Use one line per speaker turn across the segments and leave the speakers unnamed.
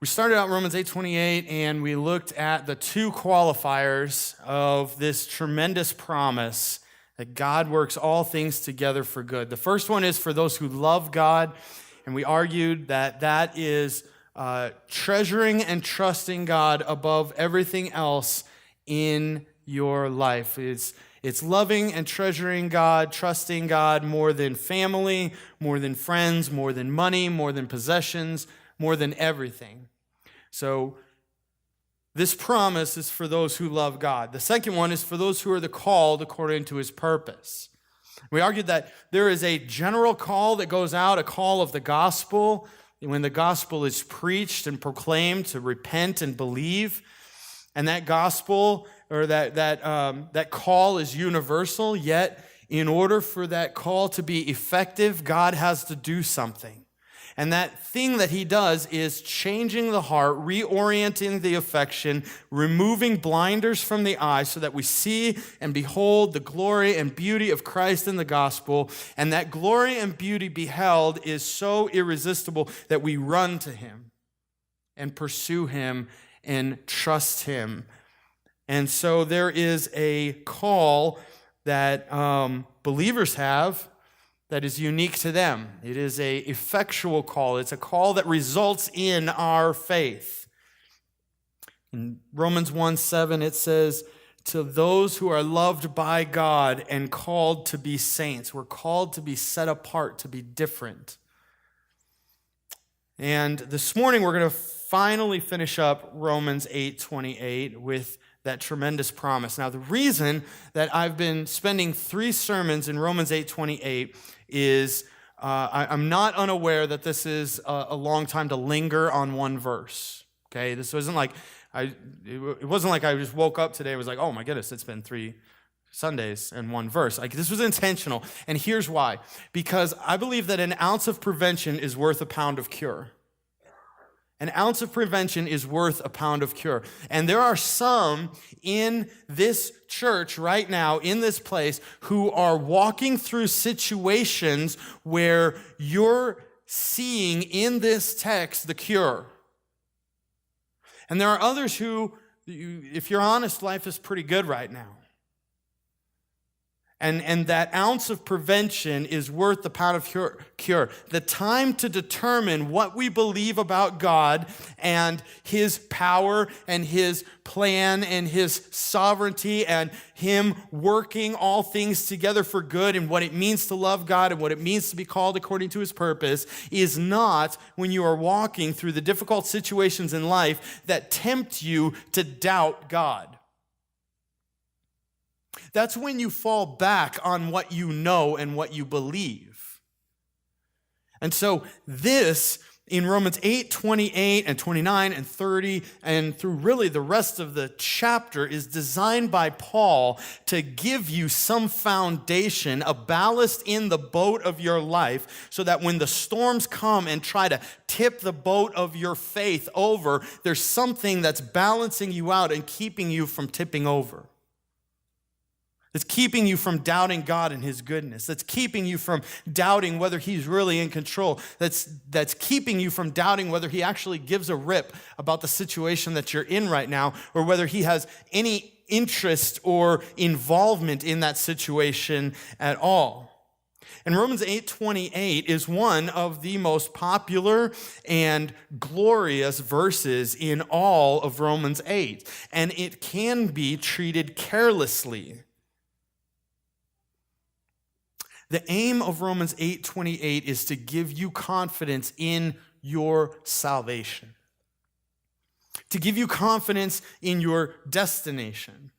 We started out Romans 8:28, and we looked at the two qualifiers of this tremendous promise that God works all things together for good. The first one is for those who love God, and we argued that that is treasuring and trusting God above everything else in your life. It's loving and treasuring God, trusting God more than family, more than friends, more than money, more than possessions, more than everything. So this promise is for those who love God. The second one is for those who are the called according to his purpose. We argued that there is a general call that goes out, a call of the gospel, when the gospel is preached and proclaimed to repent and believe. And that gospel or that call is universal, yet in order for that call to be effective, God has to do something. And that thing that he does is changing the heart, reorienting the affection, removing blinders from the eyes so that we see and behold the glory and beauty of Christ in the gospel. And that glory and beauty beheld is so irresistible that we run to him and pursue him and trust him. And so there is a call that believers have that is unique to them. It is an effectual call. It's a call that results in our faith. In Romans 1:7, it says, to those who are loved by God and called to be saints. We're called to be set apart, to be different. And this morning, we're going to finally finish up Romans 8:28 with that tremendous promise. Now, the reason that I've been spending 3 sermons in Romans 8:28 is I'm not unaware that this is a long time to linger on one verse. Okay, this wasn't like it wasn't like I just woke up today and was like, oh my goodness, it's been 3 Sundays and one verse. Like, this was intentional, and here's why: because I believe that an ounce of prevention is worth a pound of cure. An ounce of prevention is worth a pound of cure. And there are some in this church right now, in this place, who are walking through situations where you're seeing in this text the cure. And there are others who, if you're honest, life is pretty good right now. And that ounce of prevention is worth the pound of cure. The time to determine what we believe about God and his power and his plan and his sovereignty and him working all things together for good and what it means to love God and what it means to be called according to his purpose is not when you are walking through the difficult situations in life that tempt you to doubt God. That's when you fall back on what you know and what you believe. And so this, in Romans 8:28 and 29 and 30, and through really the rest of the chapter, is designed by Paul to give you some foundation, a ballast in the boat of your life, so that when the storms come and try to tip the boat of your faith over, there's something that's balancing you out and keeping you from tipping over. That's keeping you from doubting God and his goodness. That's keeping you from doubting whether he's really in control. That's keeping you from doubting whether he actually gives a rip about the situation that you're in right now, or whether he has any interest or involvement in that situation at all. And Romans 8:28 is one of the most popular and glorious verses in all of Romans 8. And it can be treated carelessly. The aim of Romans 8:28 is to give you confidence in your salvation, to give you confidence in your destination.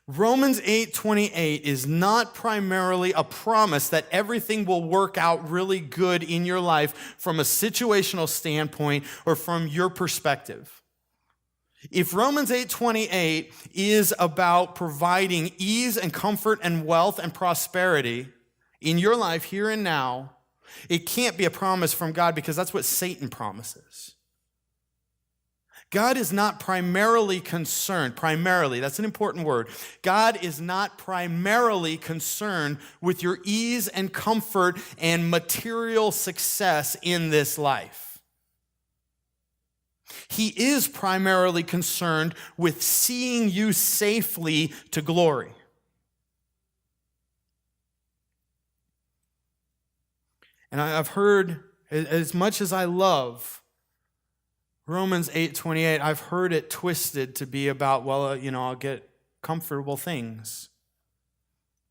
Romans 8:28 is not primarily a promise that everything will work out really good in your life from a situational standpoint or from your perspective. If Romans 8:28 is about providing ease and comfort and wealth and prosperity in your life here and now, it can't be a promise from God, because that's what Satan promises. God is not primarily concerned, that's an important word. God is not primarily concerned with your ease and comfort and material success in this life. He is primarily concerned with seeing you safely to glory. And I've heard, as much as I love Romans 8:28, I've heard it twisted to be about, I'll get comfortable things.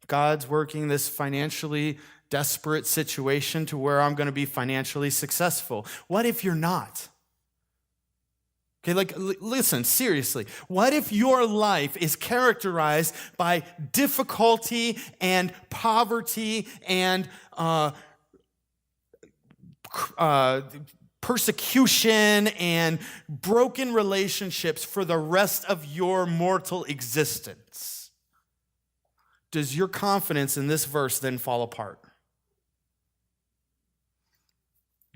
God's working this financially desperate situation to where I'm going to be financially successful. What if you're not? Okay, listen, seriously. What if your life is characterized by difficulty and poverty and persecution and broken relationships for the rest of your mortal existence? Does your confidence in this verse then fall apart?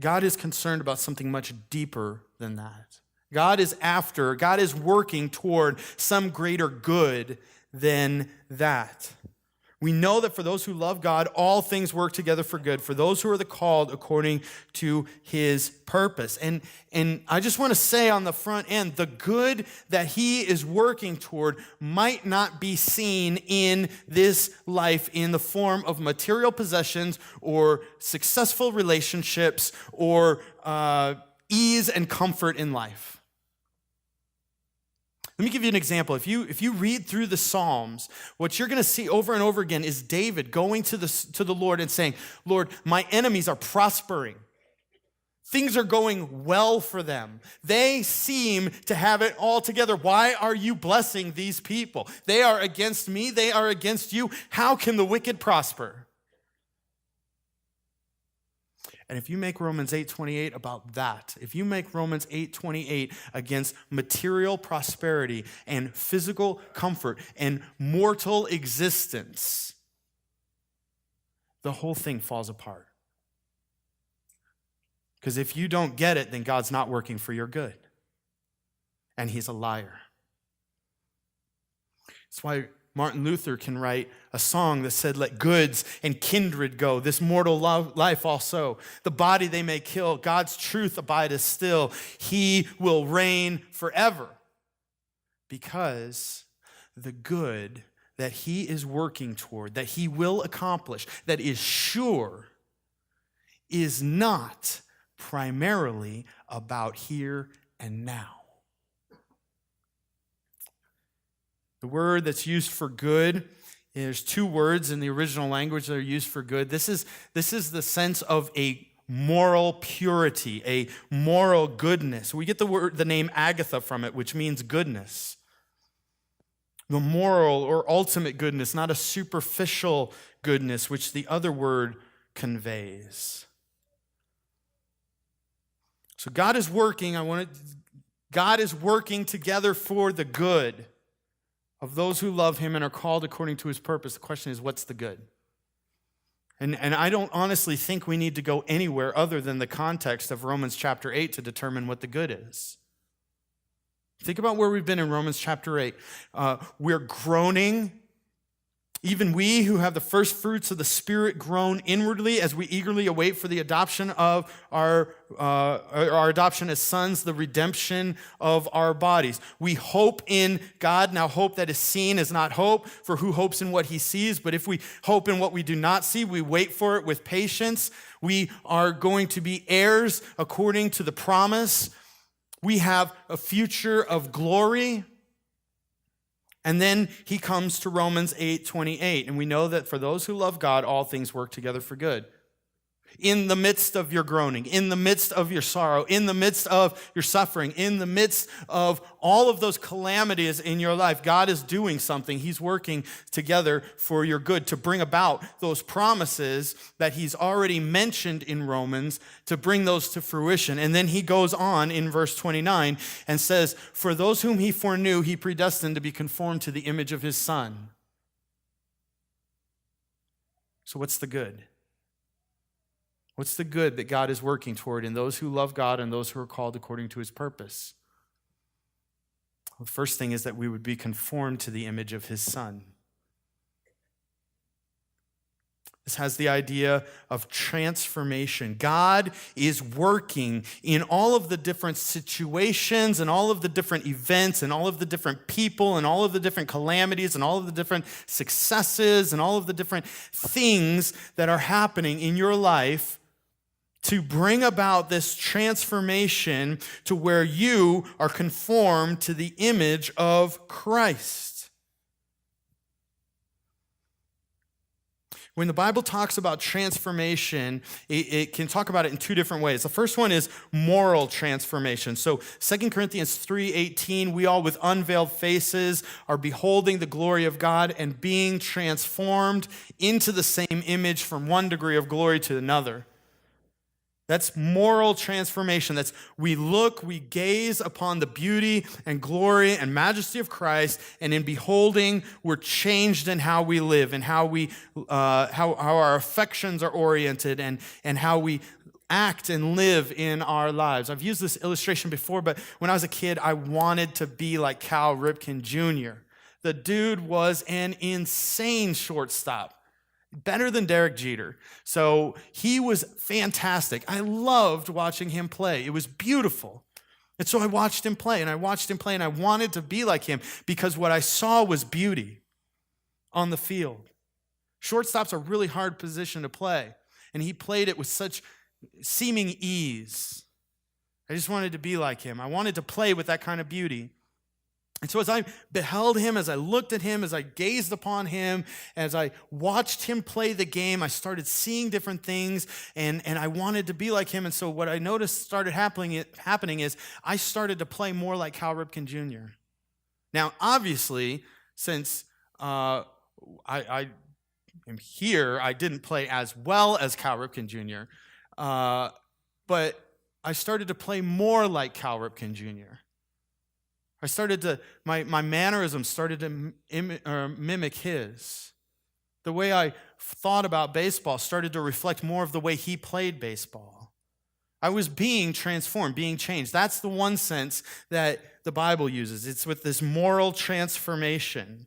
God is concerned about something much deeper than that. God is working toward some greater good than that. We know that for those who love God, all things work together for good, for those who are the called according to his purpose. And I just want to say on the front end, the good that he is working toward might not be seen in this life in the form of material possessions or successful relationships or ease and comfort in life. Let me give you an example. If you read through the Psalms, what you're going to see over and over again is David going to the Lord and saying, Lord, my enemies are prospering. Things are going well for them. They seem to have it all together. Why are you blessing these people? They are against me. They are against you. How can the wicked prosper? And if you make Romans 8:28 about that, if you make Romans 8:28 against material prosperity and physical comfort and mortal existence, the whole thing falls apart. Because if you don't get it, then God's not working for your good. And he's a liar. That's why Martin Luther can write a song that said, let goods and kindred go, this mortal life also. The body they may kill, God's truth abideth still. He will reign forever. Because the good that he is working toward, that he will accomplish, that is sure, is not primarily about here and now. The word that's used for good, there's two words in the original language that are used for good. This is the sense of a moral purity, a moral goodness. We get the name Agatha from it, which means goodness. The moral or ultimate goodness, not a superficial goodness, which the other word conveys. So God is working. God is working together for the good of those who love him and are called according to his purpose. The question is, what's the good? And I don't honestly think we need to go anywhere other than the context of Romans chapter 8 to determine what the good is. Think about where we've been in Romans chapter 8. We're groaning. Even we who have the first fruits of the Spirit groan inwardly as we eagerly await for the adoption of our adoption as sons, the redemption of our bodies. We hope in God. Now, hope that is seen is not hope, for who hopes in what he sees? But if we hope in what we do not see, we wait for it with patience. We are going to be heirs according to the promise. We have a future of glory. And then he comes to Romans 8:28, and we know that for those who love God, all things work together for good. In the midst of your groaning, in the midst of your sorrow, in the midst of your suffering, in the midst of all of those calamities in your life, God is doing something. He's working together for your good to bring about those promises that he's already mentioned in Romans, to bring those to fruition. And then he goes on in verse 29 and says, for those whom he foreknew, he predestined to be conformed to the image of his Son. So what's the good? What's the good that God is working toward in those who love God and those who are called according to his purpose? Well, the first thing is that we would be conformed to the image of his Son. This has the idea of transformation. God is working in all of the different situations and all of the different events and all of the different people and all of the different calamities and all of the different successes and all of the different things that are happening in your life to bring about this transformation to where you are conformed to the image of Christ. When the Bible talks about transformation, it can talk about it in two different ways. The first one is moral transformation. So 2 Corinthians 3:18, we all with unveiled faces are beholding the glory of God and being transformed into the same image from one degree of glory to another. That's moral transformation. That's we gaze upon the beauty and glory and majesty of Christ, and in beholding, we're changed in how we live and how our affections are oriented and how we act and live in our lives. I've used this illustration before, but when I was a kid, I wanted to be like Cal Ripken Jr. The dude was an insane shortstop. Better than Derek Jeter. So he was fantastic. I loved watching him play. It was beautiful. And so I watched him play, and I wanted to be like him because what I saw was beauty on the field. Shortstop's a really hard position to play, and he played it with such seeming ease. I just wanted to be like him. I wanted to play with that kind of beauty. And so as I beheld him, as I looked at him, as I gazed upon him, as I watched him play the game, I started seeing different things, and I wanted to be like him. And so what I noticed started happening is I started to play more like Cal Ripken Jr. Now, obviously, since I am here, I didn't play as well as Cal Ripken Jr., but I started to play more like Cal Ripken Jr. My mannerisms started to mimic his. The way I thought about baseball started to reflect more of the way he played baseball. I was being transformed, being changed. That's the one sense that the Bible uses. It's with this moral transformation.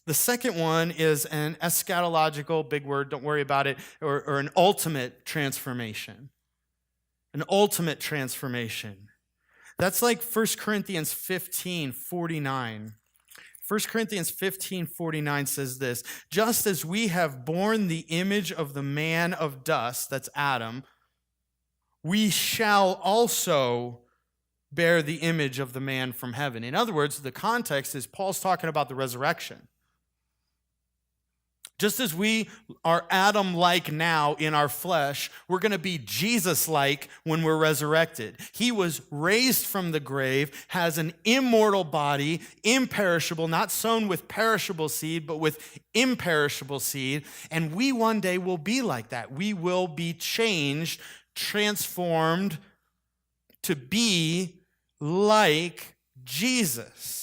The second one is an eschatological, big word, don't worry about it, or an ultimate transformation. An ultimate transformation. That's like 1 Corinthians 15:49. 1 Corinthians 15:49 says this, just as we have borne the image of the man of dust, that's Adam, we shall also bear the image of the man from heaven. In other words, the context is Paul's talking about the resurrection. Just as we are Adam-like now in our flesh, we're going to be Jesus-like when we're resurrected. He was raised from the grave, has an immortal body, imperishable, not sown with perishable seed, but with imperishable seed. And we one day will be like that. We will be changed, transformed to be like Jesus.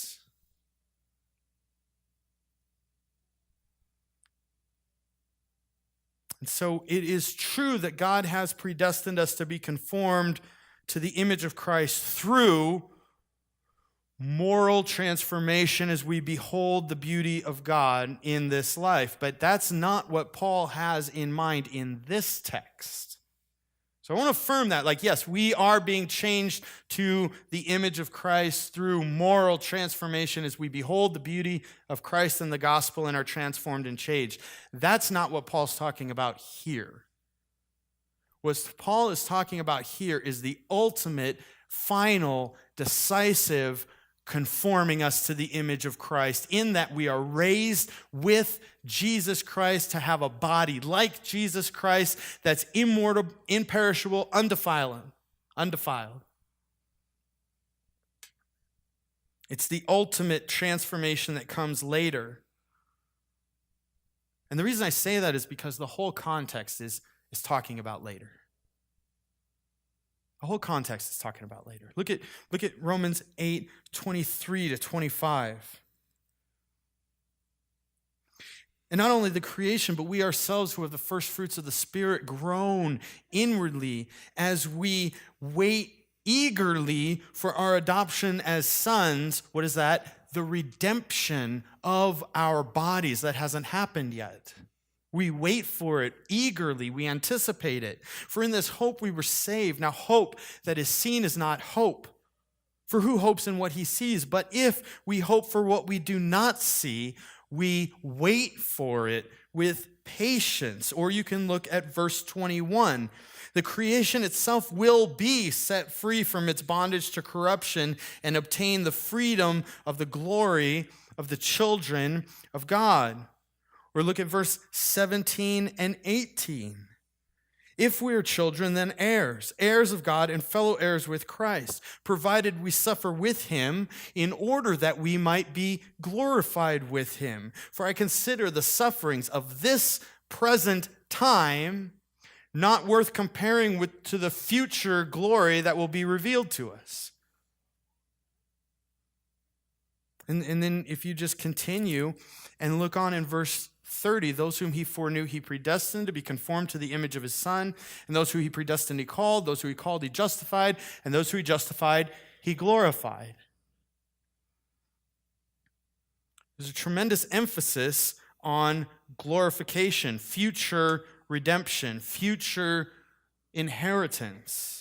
And so it is true that God has predestined us to be conformed to the image of Christ through moral transformation as we behold the beauty of God in this life. But that's not what Paul has in mind in this text. So I want to affirm that, yes, we are being changed to the image of Christ through moral transformation as we behold the beauty of Christ and the gospel and are transformed and changed. That's not what Paul's talking about here. What Paul is talking about here is the ultimate, final, decisive conforming us to the image of Christ, in that we are raised with Jesus Christ to have a body like Jesus Christ that's immortal, imperishable, undefiled. It's the ultimate transformation that comes later. And the reason I say that is because the whole context is talking about later. The whole context is talking about later. Look at Romans 8:23-25. And not only the creation, but we ourselves who have the first fruits of the Spirit groan inwardly as we wait eagerly for our adoption as sons. What is that? The redemption of our bodies. That hasn't happened yet. We wait for it eagerly. We anticipate it. For in this hope we were saved. Now hope that is seen is not hope. For who hopes in what he sees? But if we hope for what we do not see, we wait for it with patience. Or you can look at verse 21. The creation itself will be set free from its bondage to corruption and obtain the freedom of the glory of the children of God. Or look at verse 17 and 18. If we are children, then heirs, heirs of God and fellow heirs with Christ, provided we suffer with him in order that we might be glorified with him. For I consider the sufferings of this present time not worth comparing to the future glory that will be revealed to us. And then if you just continue and look on in verse 30, those whom he foreknew, he predestined to be conformed to the image of his Son. And those who he predestined, he called. Those who he called, he justified. And those who he justified, he glorified. There's a tremendous emphasis on glorification, future redemption, future inheritance.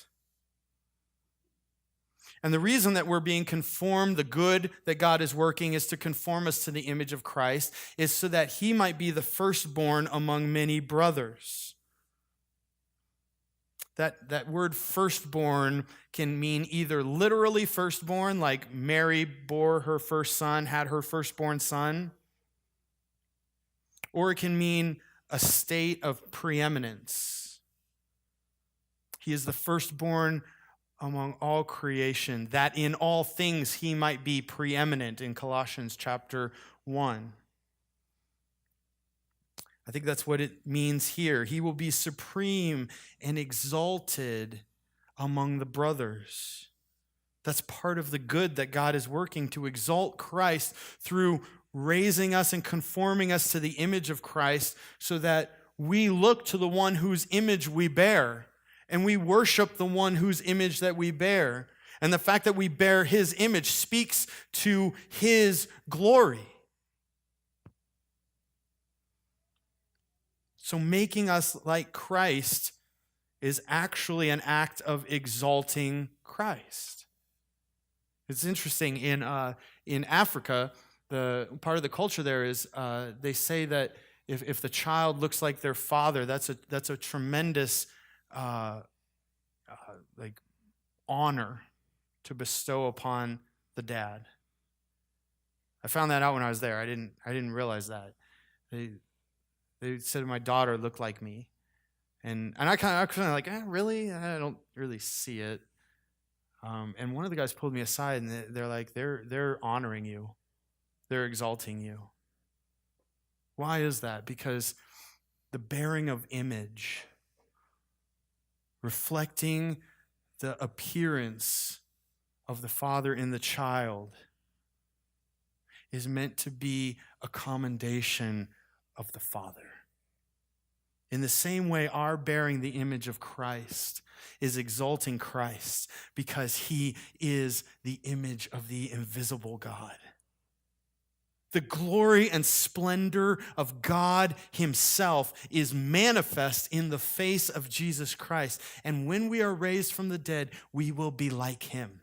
And the reason that we're being conformed, the good that God is working is to conform us to the image of Christ, is so that he might be the firstborn among many brothers. That word firstborn can mean either literally firstborn, like Mary bore her first son, had her firstborn son, or it can mean a state of preeminence. He is the firstborn among all creation, that in all things he might be preeminent, in Colossians chapter 1. I think that's what it means here. He will be supreme and exalted among the brothers. That's part of the good that God is working, to exalt Christ through raising us and conforming us to the image of Christ, so that we look to the one whose image we bear, and we worship the one whose image that we bear. And the fact that we bear his image speaks to his glory. So making us like Christ is actually an act of exalting Christ. It's interesting, in Africa, the part of the culture there is they say that if the child looks like their father, that's a tremendous like honor to bestow upon the dad. I found that out when I was there. I didn't realize that. They said my daughter looked like me, and I kind of like, really? I don't really see it. And one of the guys pulled me aside, and they're like, they're honoring you, they're exalting you. Why is that? Because the bearing of image, reflecting the appearance of the father in the child, is meant to be a commendation of the Father. In the same way, our bearing the image of Christ is exalting Christ, because he is the image of the invisible God. The glory and splendor of God himself is manifest in the face of Jesus Christ. And when we are raised from the dead, we will be like him.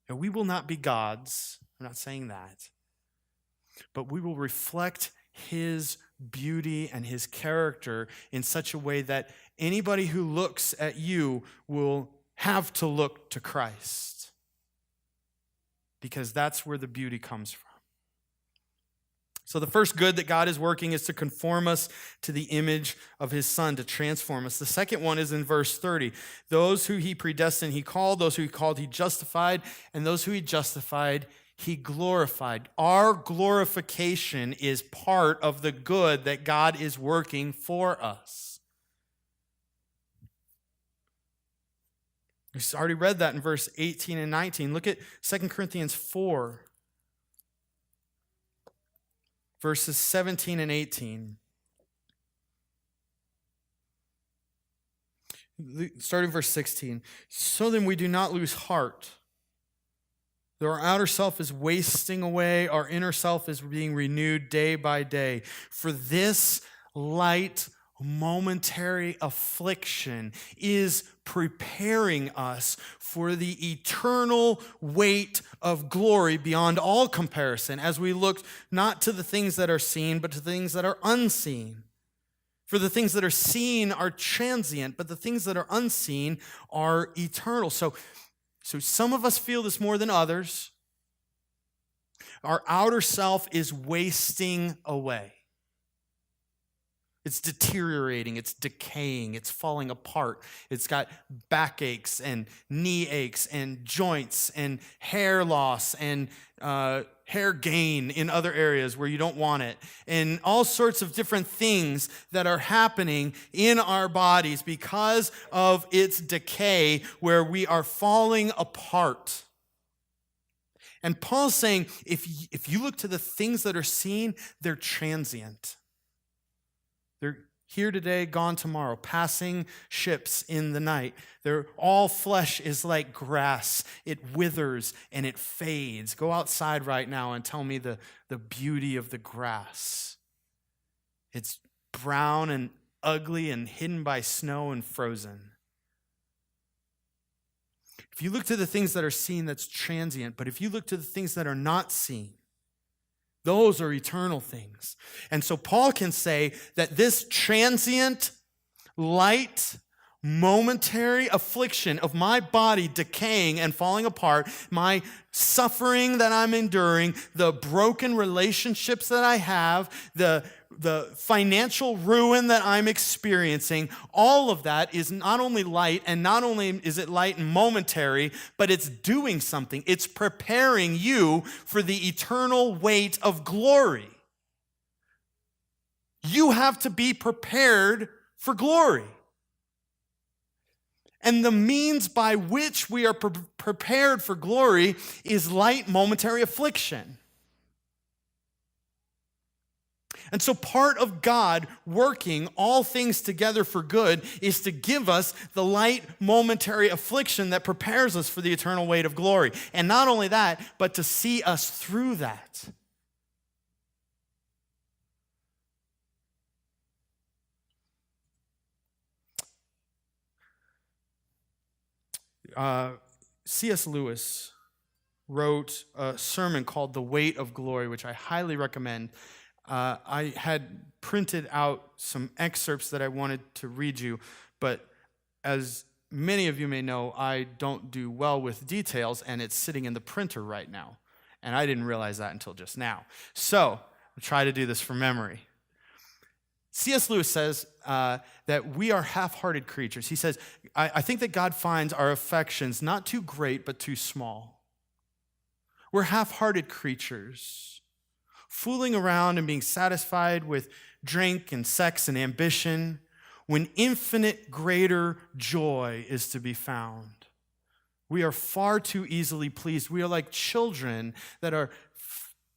And we will not be gods. I'm not saying that. But we will reflect his beauty and his character in such a way that anybody who looks at you will have to look to Christ, because that's where the beauty comes from. So the first good that God is working is to conform us to the image of his Son, to transform us. The second one is in verse 30. Those who he predestined, he called. Those who he called, he justified. And those who he justified, he glorified. Our glorification is part of the good that God is working for us. We already read that in verse 18 and 19. Look at 2 Corinthians 4. Verses 17 and 18. Starting verse 16. So then we do not lose heart. Though our outer self is wasting away, our inner self is being renewed day by day. For this light, momentary affliction is preparing us for the eternal weight of glory beyond all comparison as we look not to the things that are seen, but to the things that are unseen. For the things that are seen are transient, but the things that are unseen are eternal. So some of us feel this more than others. Our outer self is wasting away. It's deteriorating, it's decaying, it's falling apart. It's got backaches and knee aches and joints and hair loss and hair gain in other areas where you don't want it. And all sorts of different things that are happening in our bodies because of its decay, where we are falling apart. And Paul's saying, if you look to the things that are seen, they're transient. They're here today, gone tomorrow, passing ships in the night. All flesh is like grass. It withers and it fades. Go outside right now and tell me the beauty of the grass. It's brown and ugly and hidden by snow and frozen. If you look to the things that are seen, that's transient. But if you look to the things that are not seen, those are eternal things. And so Paul can say that this transient, light, momentary affliction of my body decaying and falling apart, my suffering that I'm enduring, the broken relationships that I have, the financial ruin that I'm experiencing, all of that is not only light, and not only is it light and momentary, but it's doing something. It's preparing you for the eternal weight of glory. You have to be prepared for glory. And the means by which we are prepared for glory is light, momentary affliction. And so part of God working all things together for good is to give us the light, momentary affliction that prepares us for the eternal weight of glory. And not only that, but to see us through that. C.S. Lewis wrote a sermon called The Weight of Glory, which I highly recommend. I had printed out some excerpts that I wanted to read you, but as many of you may know, I don't do well with details, and it's sitting in the printer right now. And I didn't realize that until just now. So I'll try to do this from memory. C.S. Lewis says that we are half-hearted creatures. He says, I think that God finds our affections not too great, but too small. We're half-hearted creatures, fooling around and being satisfied with drink and sex and ambition, when infinite greater joy is to be found. We are far too easily pleased. We are like children that are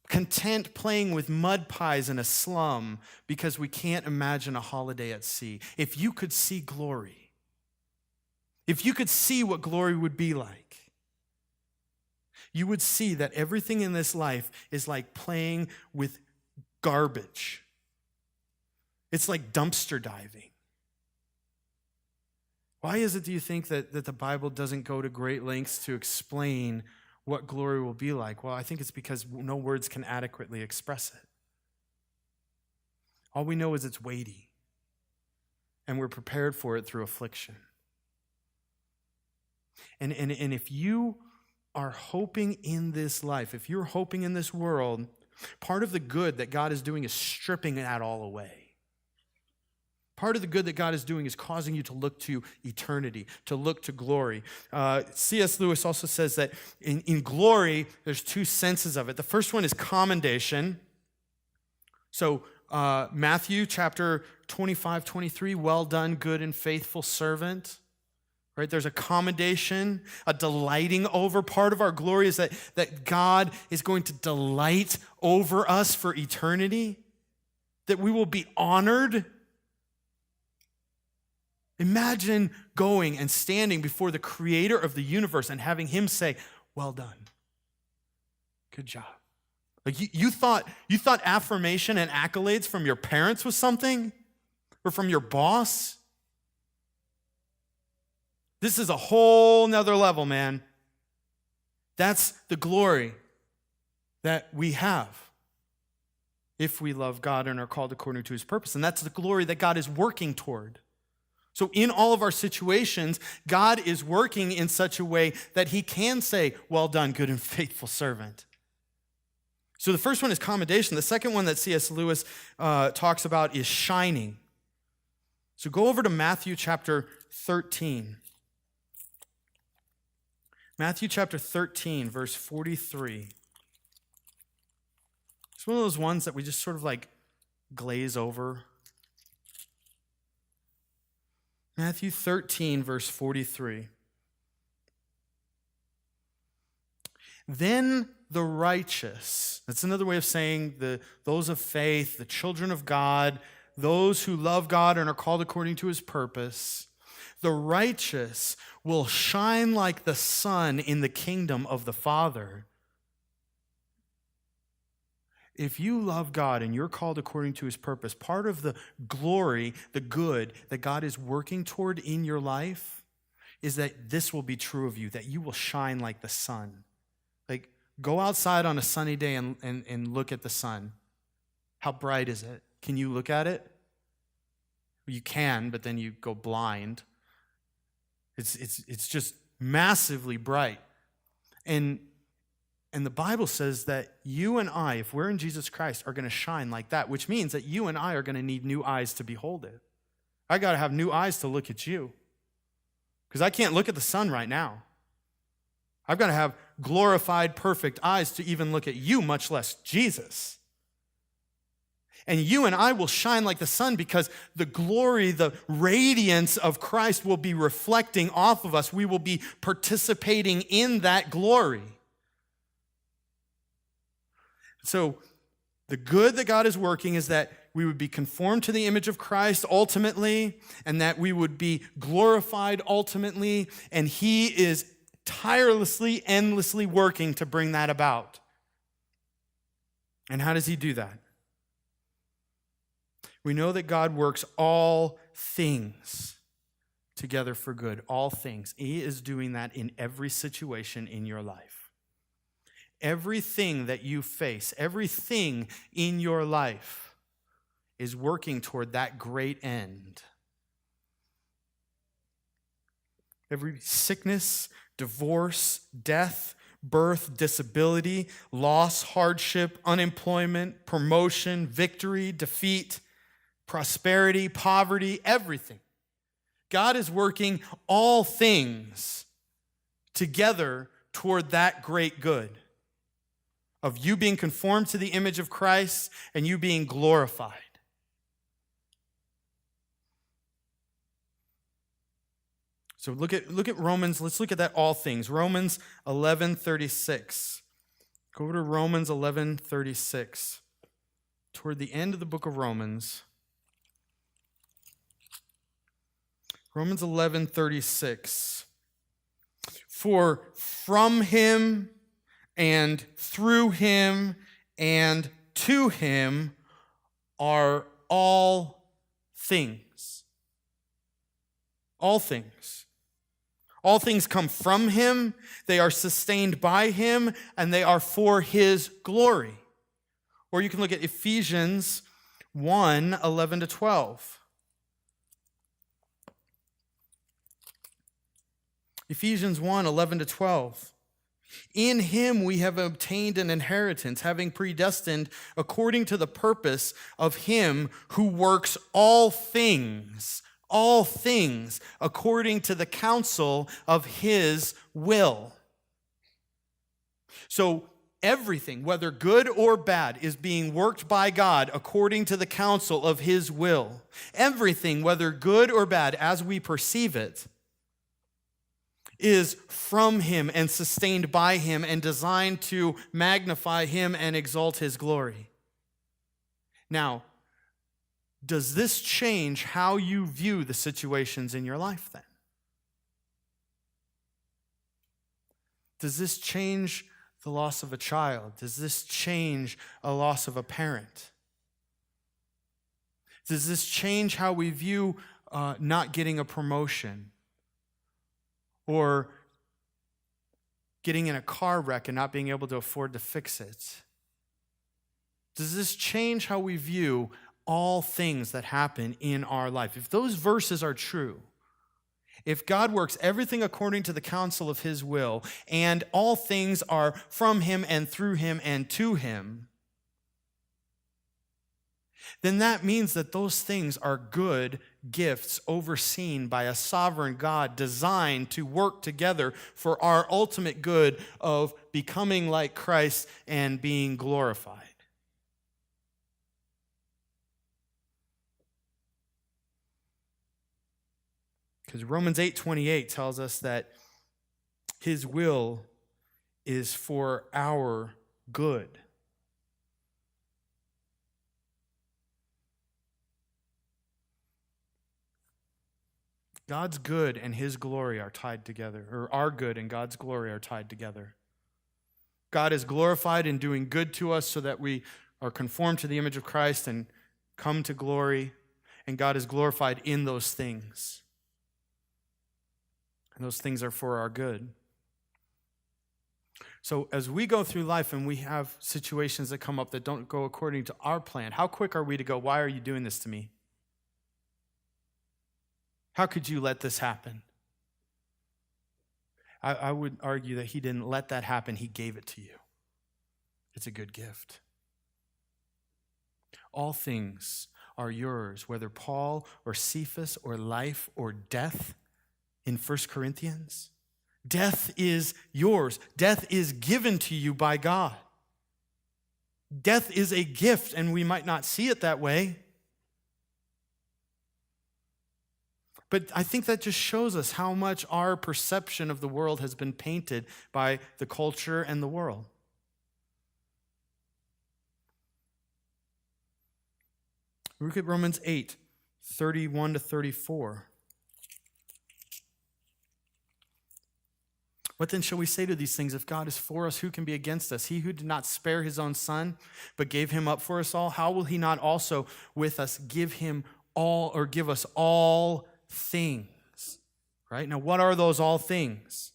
content playing with mud pies in a slum because we can't imagine a holiday at sea. If you could see glory, if you could see what glory would be like, you would see that everything in this life is like playing with garbage. It's like dumpster diving. Why is it, do you think, that the Bible doesn't go to great lengths to explain what glory will be like? Well, I think it's because no words can adequately express it. All we know is it's weighty, and we're prepared for it through affliction. And if you are hoping in this life, if you're hoping in this world, part of the good that God is doing is stripping that all away. Part of the good that God is doing is causing you to look to eternity, to look to glory. C.S. Lewis also says that in glory, there's two senses of it. The first one is commendation. So Matthew chapter 25, 23, well done, good and faithful servant. Right? There's a commendation, a delighting over. Part of our glory is that God is going to delight over us for eternity, that we will be honored. Imagine going and standing before the creator of the universe and having him say, well done. Good job. Like you thought affirmation and accolades from your parents was something? or from your boss. This is a whole nother level, man. That's the glory that we have if we love God and are called according to his purpose. And that's the glory that God is working toward. So in all of our situations, God is working in such a way that he can say, well done, good and faithful servant. So the first one is commendation. The second one that C.S. Lewis talks about is shining. So go over to Matthew chapter 13. Matthew chapter 13, verse 43. It's one of those ones that we just sort of like glaze over. Matthew 13, verse 43. Then the righteous, that's another way of saying those of faith, the children of God, those who love God and are called according to his purpose, the righteous will shine like the sun in the kingdom of the Father. If you love God and you're called according to his purpose, part of the glory, the good that God is working toward in your life is that this will be true of you, that you will shine like the sun. Like, go outside on a sunny day and look at the sun. How bright is it? Can you look at it? You can, but then you go blind. It's just massively bright. And the Bible says that you and I, if we're in Jesus Christ, are going to shine like that, which means that you and I are going to need new eyes to behold it. I got to have new eyes to look at you, because I can't look at the sun right now. I've got to have glorified, perfect eyes to even look at you, much less Jesus. And you and I will shine like the sun because the glory, the radiance of Christ will be reflecting off of us. We will be participating in that glory. So the good that God is working is that we would be conformed to the image of Christ ultimately, and that we would be glorified ultimately, and he is tirelessly, endlessly working to bring that about. And how does he do that? We know that God works all things together for good, all things. He is doing that in every situation in your life. Everything that you face, everything in your life is working toward that great end. Every sickness, divorce, death, birth, disability, loss, hardship, unemployment, promotion, victory, defeat, prosperity, poverty, everything. God is working all things together toward that great good of you being conformed to the image of Christ and you being glorified. So look at Romans. Let's look at that all things. Romans 11:36. Go to Romans 11:36. Toward the end of the book of Romans. Romans 11:36. For from him and through him and to him are all things. All things. All things come from him, they are sustained by him, and they are for his glory. Or you can look at Ephesians 1:11-12. Ephesians 1:11-12. In him we have obtained an inheritance, having predestined according to the purpose of him who works all things according to the counsel of his will. So everything, whether good or bad, is being worked by God according to the counsel of his will. Everything, whether good or bad, as we perceive it, is from him and sustained by him and designed to magnify him and exalt his glory. Now, does this change how you view the situations in your life then? Does this change the loss of a child? Does this change a loss of a parent? Does this change how we view not getting a promotion or getting in a car wreck and not being able to afford to fix it? Does this change how we view all things that happen in our life? If those verses are true, if God works everything according to the counsel of his will, and all things are from him and through him and to him, then that means that those things are good gifts overseen by a sovereign God, designed to work together for our ultimate good of becoming like Christ and being glorified. Because Romans 8:28 tells us that his will is for our good. God's good and his glory are tied together, or our good and God's glory are tied together. God is glorified in doing good to us so that we are conformed to the image of Christ and come to glory, and God is glorified in those things. And those things are for our good. So as we go through life and we have situations that come up that don't go according to our plan, how quick are we to go, why are you doing this to me? How could you let this happen? I would argue that he didn't let that happen. He gave it to you. It's a good gift. All things are yours, whether Paul or Cephas or life or death in 1 Corinthians. Death is yours. Death is given to you by God. Death is a gift, and we might not see it that way. But I think that just shows us how much our perception of the world has been painted by the culture and the world. Look at Romans 8:31-34. What then shall we say to these things? If God is for us, who can be against us? He who did not spare his own son, but gave him up for us all, how will he not also with us give us all things? Right? Now, what are those all things?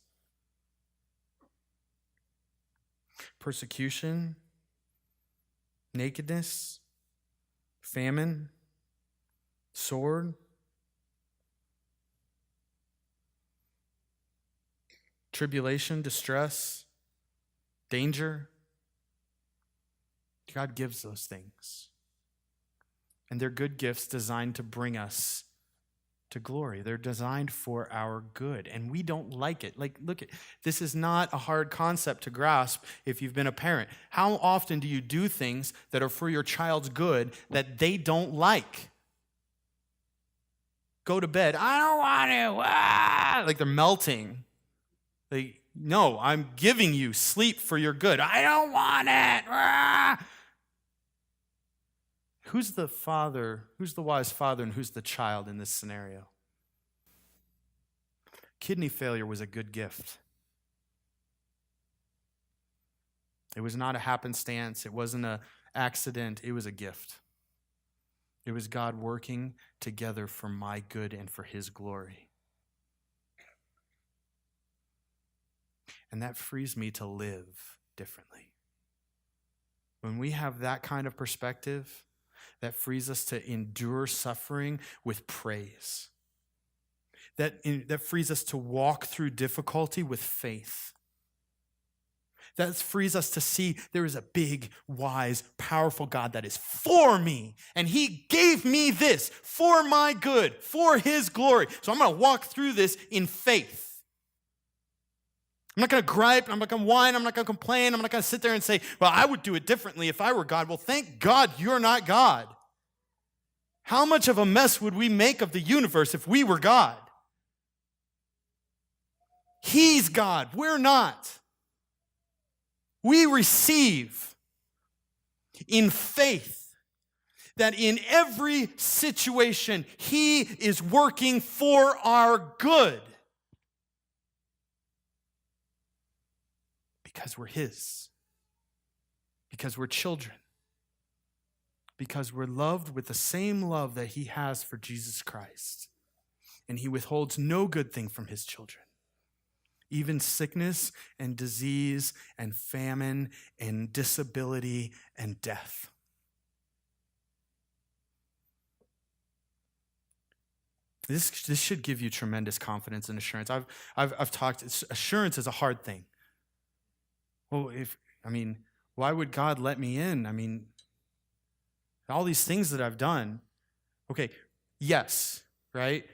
Persecution, nakedness, famine, sword, tribulation, distress, danger. God gives those things. And they're good gifts designed to bring us to glory. They're designed for our good, and we don't like it. Like, look, this is not a hard concept to grasp if you've been a parent. How often do you do things that are for your child's good that they don't like? Go to bed. I don't want to. Like they're melting. Like, no, I'm giving you sleep for your good. I don't want it. Who's the father? Who's the wise father and who's the child in this scenario? Kidney failure was a good gift. It was not a happenstance. It wasn't an accident. It was a gift. It was God working together for my good and for his glory. And that frees me to live differently. When we have that kind of perspective, that frees us to endure suffering with praise. That frees us to walk through difficulty with faith. That frees us to see there is a big, wise, powerful God that is for me. And he gave me this for my good, for his glory. So I'm going to walk through this in faith. I'm not going to gripe. I'm not going to whine. I'm not going to complain. I'm not going to sit there and say, well, I would do it differently if I were God. Well, thank God you're not God. How much of a mess would we make of the universe if we were God? He's God. We're not. We receive in faith that in every situation, he is working for our good. Because we're his. Because we're children. because we're loved with the same love that he has for Jesus Christ. And he withholds no good thing from his children. Even sickness and disease and famine and disability and death. This should give you tremendous confidence and assurance. I've talked, assurance is a hard thing. Well, why would God let me in? All these things that I've done. Okay, yes, right?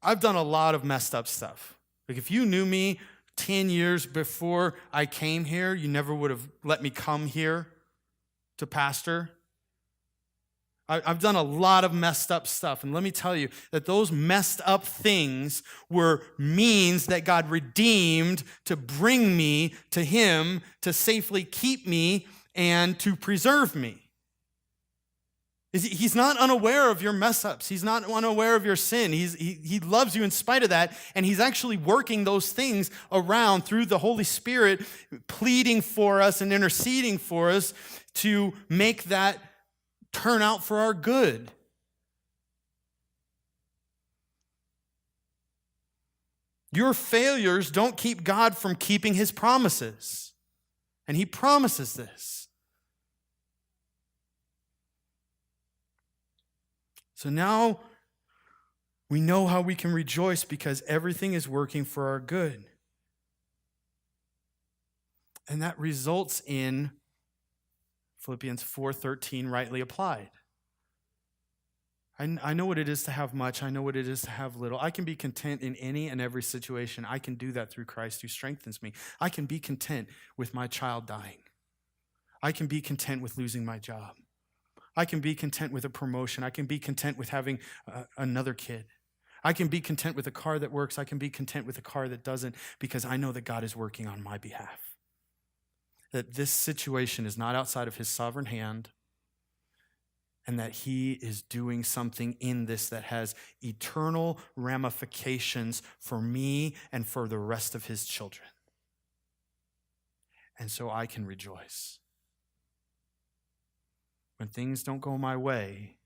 I've done a lot of messed up stuff. Like if you knew me 10 years before I came here, you never would have let me come here to pastor. I've done a lot of messed up stuff. And let me tell you that those messed up things were means that God redeemed to bring me to him, to safely keep me and to preserve me. He's not unaware of your mess ups. He's not unaware of your sin. He loves you in spite of that. And he's actually working those things around through the Holy Spirit, pleading for us and interceding for us to make that turn out for our good. Your failures don't keep God from keeping his promises. And he promises this. So now we know how we can rejoice because everything is working for our good. And that results in Philippians 4:13 rightly applied. I know what it is to have much. I know what it is to have little. I can be content in any and every situation. I can do that through Christ who strengthens me. I can be content with my child dying. I can be content with losing my job. I can be content with a promotion. I can be content with having another kid. I can be content with a car that works. I can be content with a car that doesn't because I know that God is working on my behalf. That this situation is not outside of his sovereign hand and that he is doing something in this that has eternal ramifications for me and for the rest of his children. And so I can rejoice. When things don't go my way,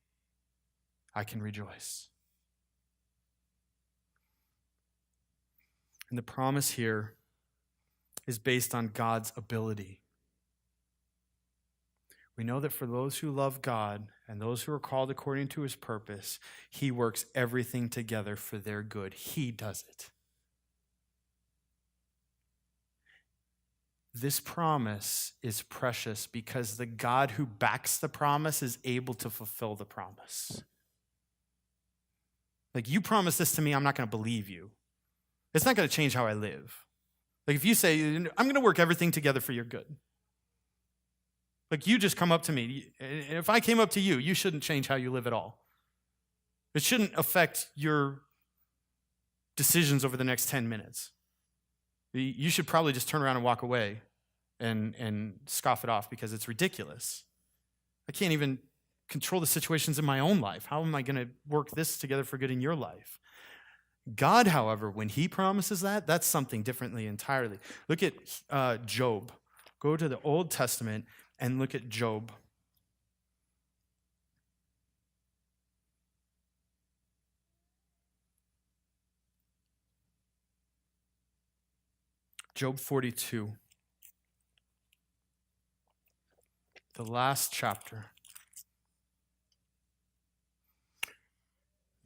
I can rejoice. And the promise here is based on God's ability. We know that for those who love God and those who are called according to his purpose, he works everything together for their good. He does it. This promise is precious because the God who backs the promise is able to fulfill the promise. Like, you promise this to me, I'm not going to believe you. It's not going to change how I live. Like, if you say, I'm going to work everything together for your good. Like, you just come up to me. If I came up to you, you shouldn't change how you live at all. It shouldn't affect your decisions over the next 10 minutes. You should probably just turn around and walk away and scoff it off because it's ridiculous. I can't even control the situations in my own life. How am I going to work this together for good in your life? God, however, when he promises that, that's something differently entirely. Look at Job. Go to the Old Testament and look at Job. Job 42. The last chapter.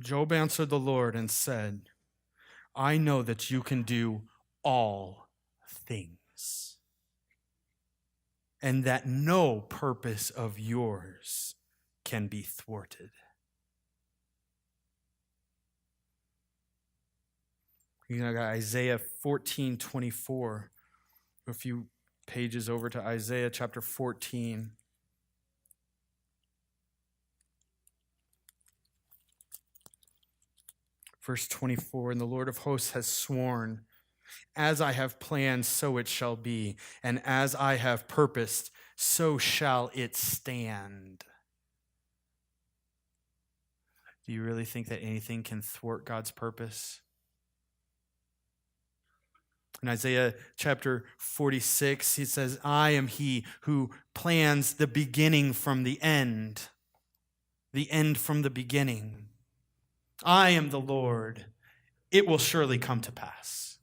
Job answered the Lord and said, I know that you can do all things, and that no purpose of yours can be thwarted. You know, Isaiah 14:24. A few pages over to Isaiah chapter 14. Verse 24, and the Lord of hosts has sworn, as I have planned, so it shall be, and as I have purposed, so shall it stand. Do you really think that anything can thwart God's purpose? In Isaiah chapter 46, he says, I am he who plans the beginning from the end. the end from the beginning. I am the Lord. It will surely come to pass.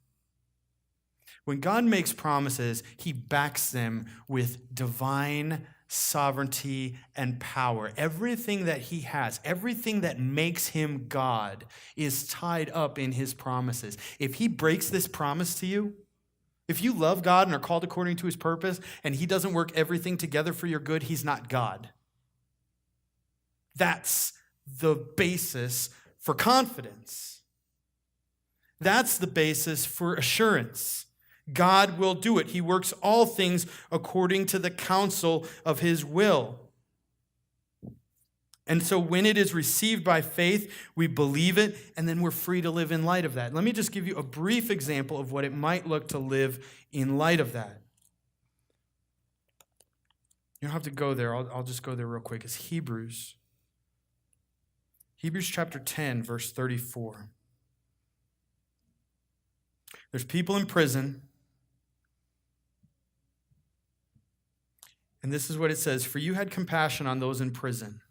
When God makes promises, he backs them with divine sovereignty and power. Everything that he has, everything that makes him God, is tied up in his promises. If he breaks this promise to you, if you love God and are called according to his purpose, and he doesn't work everything together for your good, he's not God. That's the basis for confidence. That's the basis for assurance. God will do it. He works all things according to the counsel of his will. And so when it is received by faith, we believe it, and then we're free to live in light of that. Let me just give you a brief example of what it might look to live in light of that. You don't have to go there. I'll just go there real quick. It's Hebrews. Hebrews chapter 10, verse 34. There's people in prison. And this is what it says. For you had compassion on those in prison,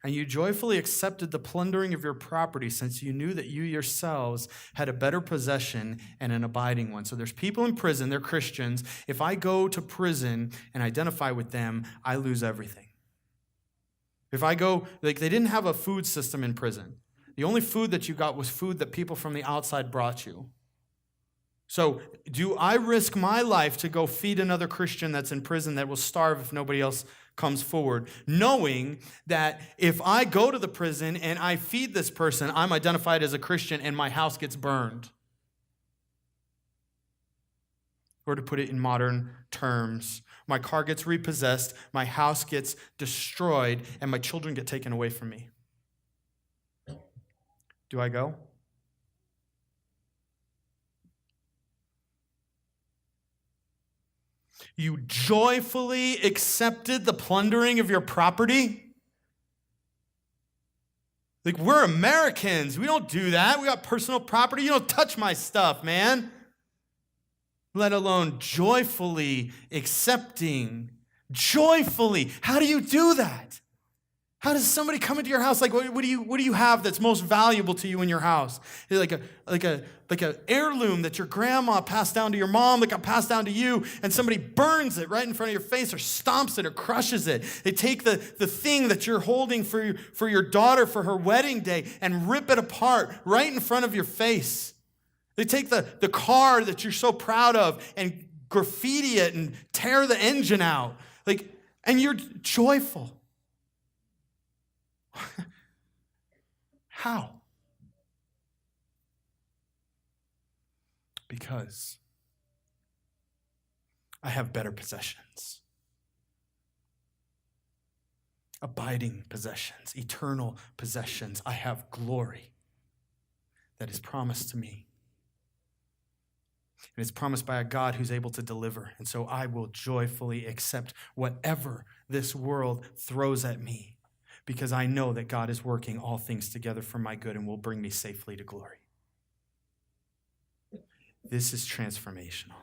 and you joyfully accepted the plundering of your property, since you knew that you yourselves had a better possession and an abiding one. So there's people in prison, they're Christians. If I go to prison and identify with them, I lose everything. If I go, they didn't have a food system in prison. The only food that you got was food that people from the outside brought you. So do I risk my life to go feed another Christian that's in prison that will starve if nobody else comes forward, knowing that if I go to the prison and I feed this person, I'm identified as a Christian and my house gets burned? Or to put it in modern terms, my car gets repossessed, my house gets destroyed, and my children get taken away from me. Do I go? You joyfully accepted the plundering of your property? Like, we're Americans. We don't do that. We got personal property. You don't touch my stuff, man. Let alone joyfully accepting. Joyfully. How do you do that? How does somebody come into your house? Like, what do you have that's most valuable to you in your house? Like a heirloom that your grandma passed down to your mom, that got passed down to you, and somebody burns it right in front of your face, or stomps it, or crushes it. They take the thing that you're holding for your daughter for her wedding day and rip it apart right in front of your face. They take the car that you're so proud of and graffiti it and tear the engine out. And you're joyful. How? Because I have better possessions. Abiding possessions, eternal possessions. I have glory that is promised to me. And it's promised by a God who's able to deliver. And so I will joyfully accept whatever this world throws at me, because I know that God is working all things together for my good and will bring me safely to glory. This is transformational.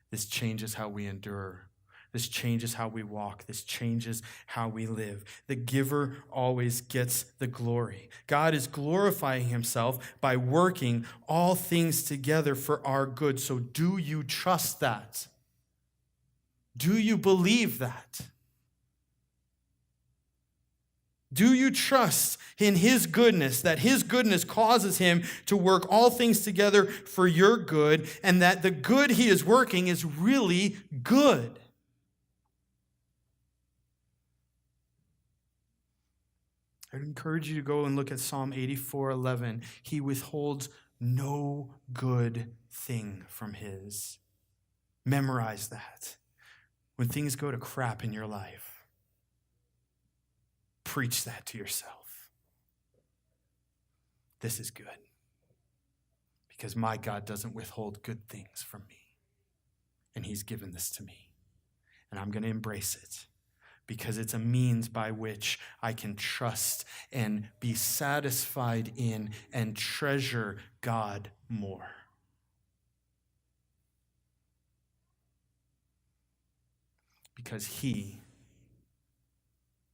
This changes how we endure. This changes how we walk. This changes how we live. The giver always gets the glory. God is glorifying himself by working all things together for our good. So do you trust that? Do you believe that? Do you trust in his goodness, that his goodness causes him to work all things together for your good, and that the good he is working is really good? I'd encourage you to go and look at Psalm 84:11. He withholds no good thing from his. Memorize that. When things go to crap in your life, preach that to yourself. This is good, because my God doesn't withhold good things from me, and he's given this to me, and I'm going to embrace it, because it's a means by which I can trust and be satisfied in and treasure God more. Because he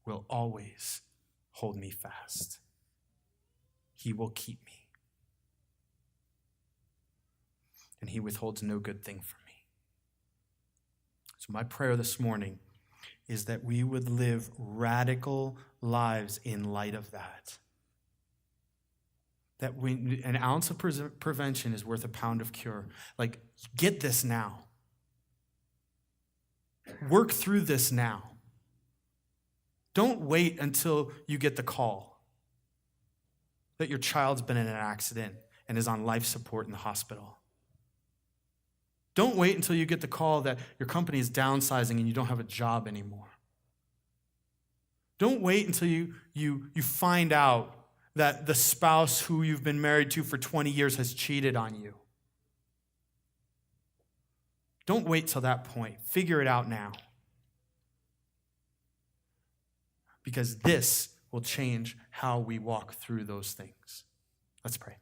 will always hold me fast. He will keep me. And he withholds no good thing from me. So my prayer this morning is that we would live radical lives in light of that. That an ounce of prevention is worth a pound of cure. Like, get this now. Work through this now. Don't wait until you get the call that your child's been in an accident and is on life support in the hospital. Don't wait until you get the call that your company is downsizing and you don't have a job anymore. Don't wait until you find out that the spouse who you've been married to for 20 years has cheated on you. Don't wait till that point. Figure it out now. Because this will change how we walk through those things. Let's pray.